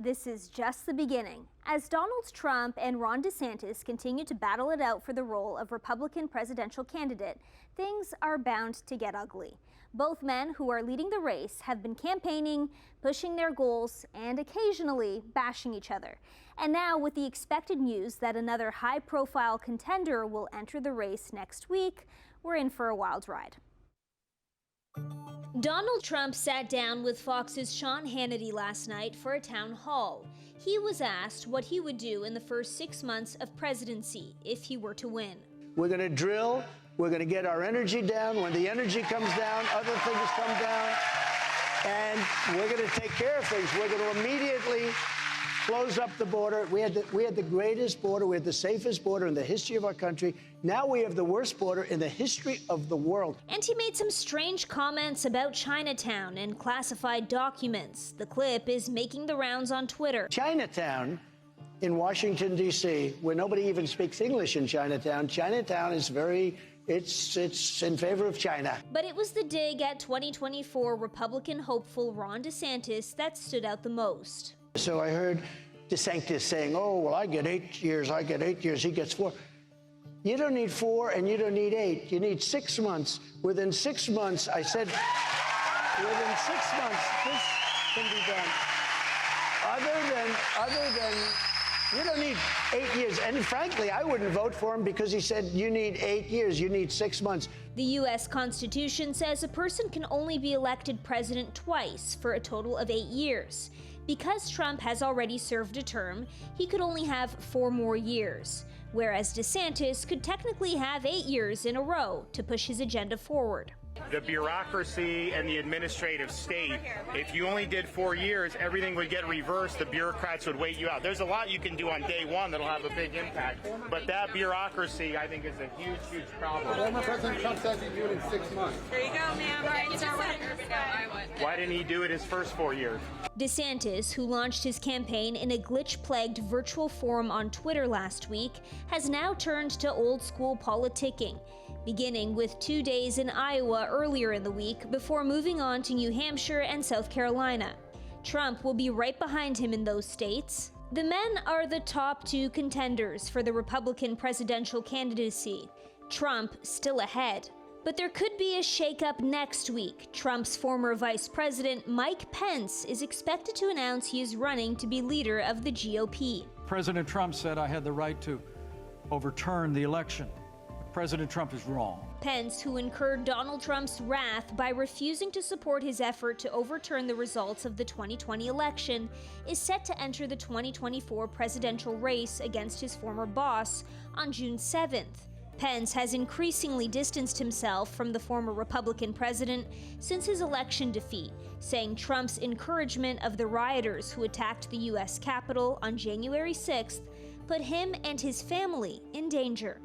this is just the beginning. As Donald Trump and Ron DeSantis continue to battle it out for the role of Republican presidential candidate, things are bound to get ugly. Both men who are leading the race have been campaigning, pushing their goals, and occasionally bashing each other. And now, with the expected news that another high-profile contender will enter the race next week, we're in for a wild ride. Donald Trump sat down with Fox's Sean Hannity last night for a town hall. He was asked what he would do in the first 6 months of presidency if he were to win. We're going to drill. We're going to get our energy down. When the energy comes down, other things come down. And we're going to take care of things. We're going to immediately close up the border. We had the greatest border. We had the safest border in the history of our country. Now we have the worst border in the history of the world. And he made some strange comments about Chinatown and classified documents. The clip is making the rounds on Twitter. Chinatown in Washington, D.C., where nobody even speaks English in Chinatown. Chinatown is it's in favor of China. But it was the dig at 2024 Republican hopeful Ron DeSantis that stood out the most. So I heard DeSantis saying, oh, well, I get 8 years, he gets 4. You don't need 4 and you don't need 8. You need 6 months. Within 6 months, I said, within 6 months, this can be done. Other than, you don't need 8 years. And frankly, I wouldn't vote for him because he said you need 8 years, you need 6 months. The U.S. Constitution says a person can only be elected president twice for a total of 8 years. Because Trump has already served a term, he could only have 4 more years, whereas DeSantis could technically have 8 years in a row to push his agenda forward. The bureaucracy and the administrative state, if you only did 4 years, everything would get reversed. The bureaucrats would wait you out. There's a lot you can do on day one that'll have a big impact, but that bureaucracy, I think, is a huge, huge problem. Former President Trump says he'd do it in 6 months. There you go, ma'am. Why didn't he do it his first 4 years? DeSantis, who launched his campaign in a glitch-plagued virtual forum on Twitter last week, has now turned to old-school politicking, beginning with 2 days in Iowa earlier in the week before moving on to New Hampshire and South Carolina. Trump will be right behind him in those states. The men are the top 2 contenders for the Republican presidential candidacy. Trump still ahead. But there could be a shakeup next week. Trump's former vice president, Mike Pence, is expected to announce he is running to be leader of the GOP. President Trump said I had the right to overturn the election. President Trump is wrong. Pence, who incurred Donald Trump's wrath by refusing to support his effort to overturn the results of the 2020 election, is set to enter the 2024 presidential race against his former boss on June 7th. Pence has increasingly distanced himself from the former Republican president since his election defeat, saying Trump's encouragement of the rioters who attacked the U.S. Capitol on January 6th put him and his family in danger.